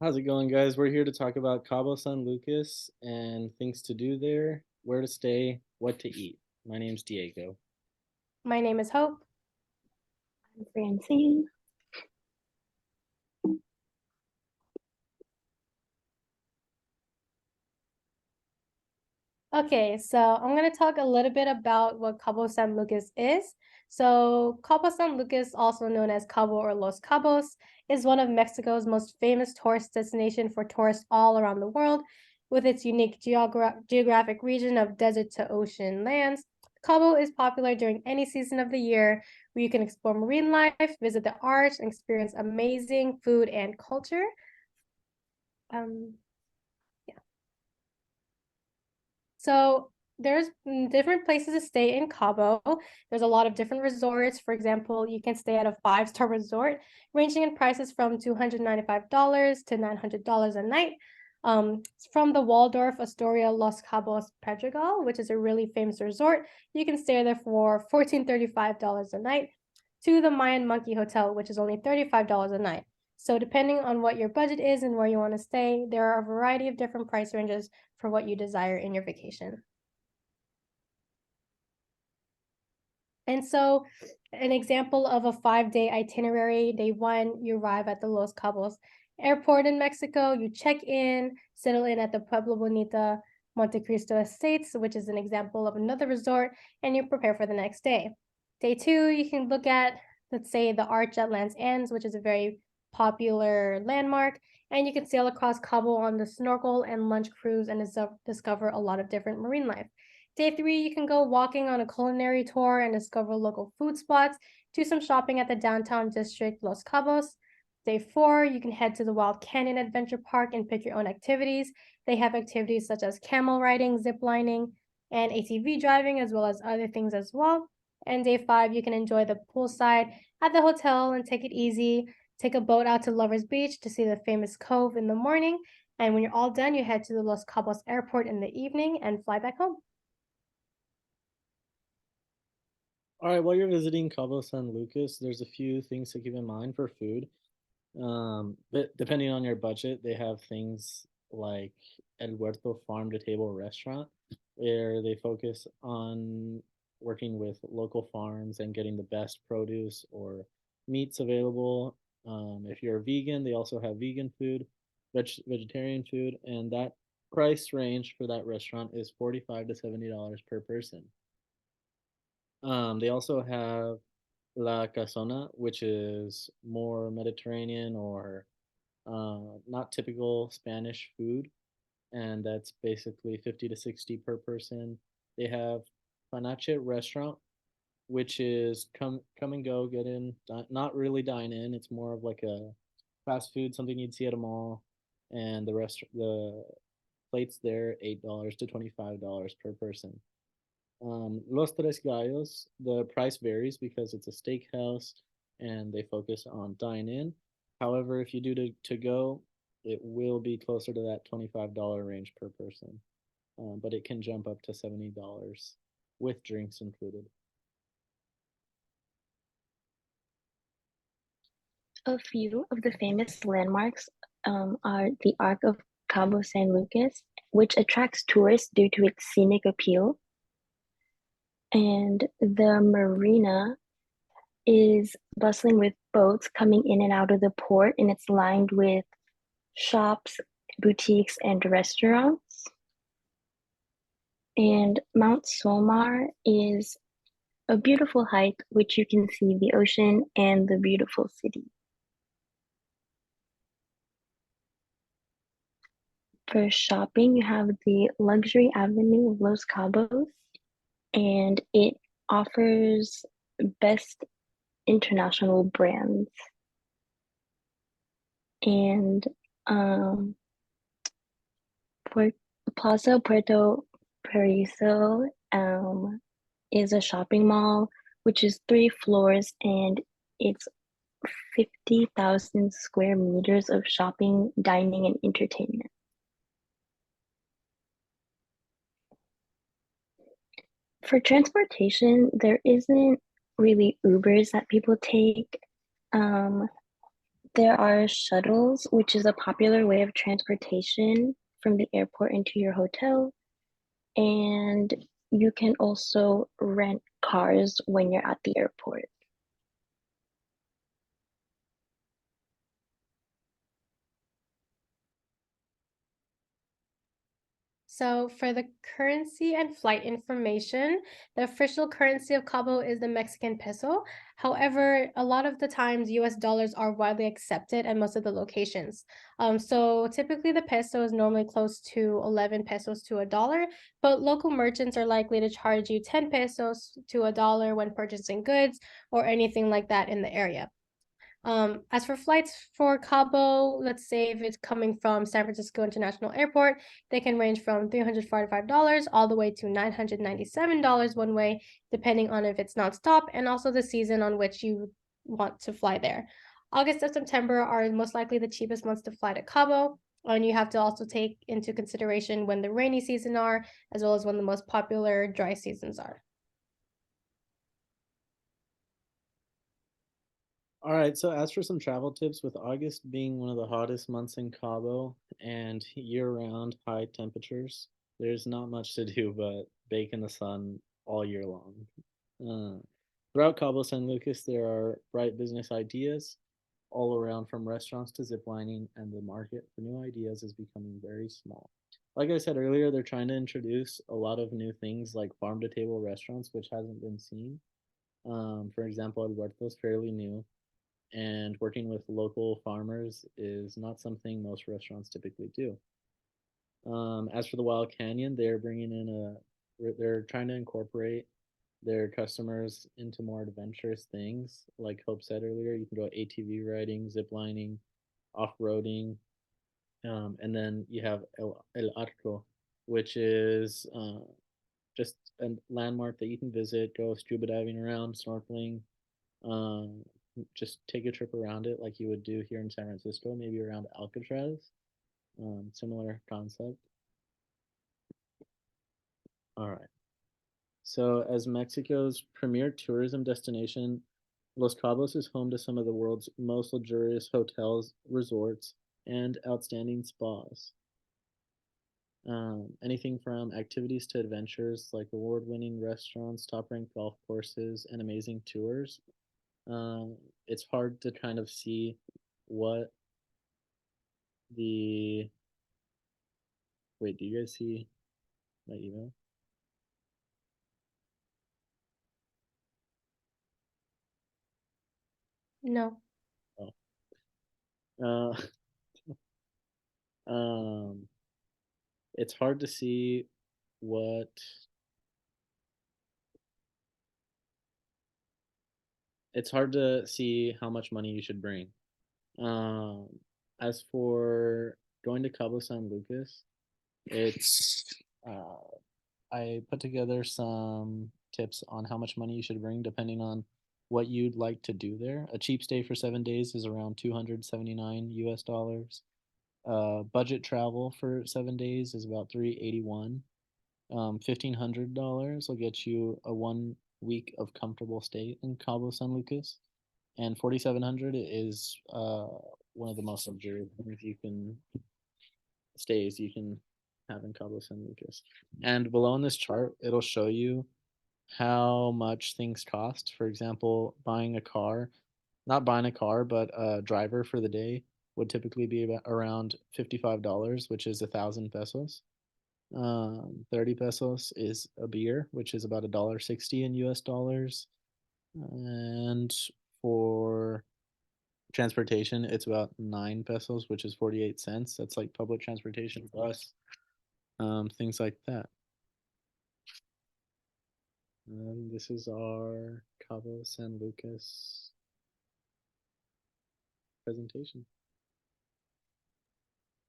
How's it going, guys? We're here to talk about Cabo San Lucas and things to do there, where to stay, what to eat. My name's Diego. My name is Hope. I'm Francine. Okay, so I'm going to talk a little bit about what Cabo San Lucas is. So, Cabo San Lucas, also known as Cabo or Los Cabos, is one of Mexico's most famous tourist destination for tourists all around the world. With its unique geographic region of desert to ocean lands, Cabo is popular during any season of the year where you can explore marine life, visit the arts, and experience amazing food and culture. Um, So there's different places to stay in Cabo. There's a lot of different resorts. For example, you can stay at a five-star resort, ranging in prices from $295 to $900 a night. From the Waldorf Astoria Los Cabos Pedregal, which is a really famous resort, you can stay there for $1,435 a night, to the Mayan Monkey Hotel, which is only $35 a night. So depending on what your budget is and where you want to stay, there are a variety of different price ranges for what you desire in your vacation. And so an example of a 5-day itinerary, day one, you arrive at the Los Cabos Airport in Mexico, you check in, settle in at the Pueblo Bonita Montecristo Estates, which is an example of another resort, and you prepare for the next day. Day two, you can look at, let's say, the Arch at Land's End, which is a very popular landmark, and you can sail across Cabo on the snorkel and lunch cruise and discover a lot of different marine life. Day three, you can go walking on a culinary tour and discover local food spots, do some shopping at the downtown district, Los Cabos. Day four, you can head to the Wild Canyon Adventure Park and pick your own activities. They have activities such as camel riding, zip lining, and ATV driving, as well as other things as well. And day five, you can enjoy the poolside at the hotel and take it easy. Take a boat out to Lovers Beach to see the famous cove in the morning. And when you're all done, you head to the Los Cabos Airport in the evening and fly back home. All right, while you're visiting Cabo San Lucas, there's a few things to keep in mind for food. But depending on your budget, they have things like El Huerto Farm to Table Restaurant, where they focus on working with local farms and getting the best produce or meats available. If you're a vegan, they also have vegan food, vegetarian food, and that price range for that restaurant is $45 to $70 per person. They also have La Casona, which is more Mediterranean or not typical Spanish food, and that's basically 50 to 60 per person. They have Panache Restaurant, which is come and go, get in, not really dine in. It's more of like a fast food, something you'd see at a mall, and the plates there $8 to $25 per person. Los Tres Gallos, the price varies because it's a steakhouse and they focus on dine in. However, if you do to go, it will be closer to that $25 range per person, but it can jump up to $70 with drinks included. A few of the famous landmarks are the Arc of Cabo San Lucas, which attracts tourists due to its scenic appeal. And the marina is bustling with boats coming in and out of the port, and it's lined with shops, boutiques, and restaurants. And Mount Somar is a beautiful hike, which you can see the ocean and the beautiful city. For shopping, you have the Luxury Avenue of Los Cabos, and it offers best international brands. And Plaza Puerto Paraiso is a shopping mall, which is 3 floors, and it's 50,000 square meters of shopping, dining, and entertainment. For transportation, there isn't really Ubers that people take. Um, There are shuttles, which is a popular way of transportation from the airport into your hotel. And you can also rent cars when you're at the airport. So for the currency and flight information, the official currency of Cabo is the Mexican peso. However, a lot of the times US dollars are widely accepted at most of the locations. So typically the peso is normally close to 11 pesos to a dollar, but local merchants are likely to charge you 10 pesos to a dollar when purchasing goods or anything like that in the area. As for flights for Cabo, let's say if it's coming from San Francisco International Airport, they can range from $345 all the way to $997 one way, depending on if it's nonstop and also the season on which you want to fly there. August and September are most likely the cheapest months to fly to Cabo. And you have to also take into consideration when the rainy season are, as well as when the most popular dry seasons are. All right, so as for some travel tips, with August being one of the hottest months in Cabo and year-round high temperatures, there's not much to do but bake in the sun all year long. Uh, Throughout Cabo San Lucas, there are bright business ideas all around, from restaurants to ziplining, and the market for new ideas is becoming very small. Like I said earlier, they're trying to introduce a lot of new things like farm-to-table restaurants, which hasn't been seen. For example, Alberto's fairly new, and working with local farmers is not something most restaurants typically do. As for the Wild Canyon, they're trying to incorporate their customers into more adventurous things. Like Hope said earlier, you can go ATV riding, zip lining, off roading, and then you have El Arco, which is just a landmark that you can visit, go scuba diving around, snorkeling, um, just take a trip around it like you would do here in San Francisco, maybe around Alcatraz. Similar concept. All right. So, as Mexico's premier tourism destination, Los Cabos is home to some of the world's most luxurious hotels, resorts, and outstanding spas. Anything from activities to adventures like award winning restaurants, top ranked golf courses, and amazing tours. It's hard to kind of see what the. Wait, do you guys see my email? No. Oh. Uh, um, it's hard to see what. It's hard to see how much money you should bring. Um, as for going to Cabo San Lucas, it's uh, I put together some tips on how much money you should bring depending on what you'd like to do there. A cheap stay for 7 days is around 279 US dollars. Budget travel for 7 days is about 381. $1,500 will get you a 1 week of comfortable stay in Cabo San Lucas, and 4,700 is one of the most luxurious things you can stays you can have in Cabo San Lucas. And below in this chart, it'll show you how much things cost. For example, not buying a car, but a driver for the day would typically be about around $55, which is 1,000 pesos. 30 pesos is a beer, which is about $1.60 in US dollars. And for transportation, it's about 9 pesos, which is 48 cents. That's like public transportation bus, things like that. And this is our Cabo San Lucas presentation.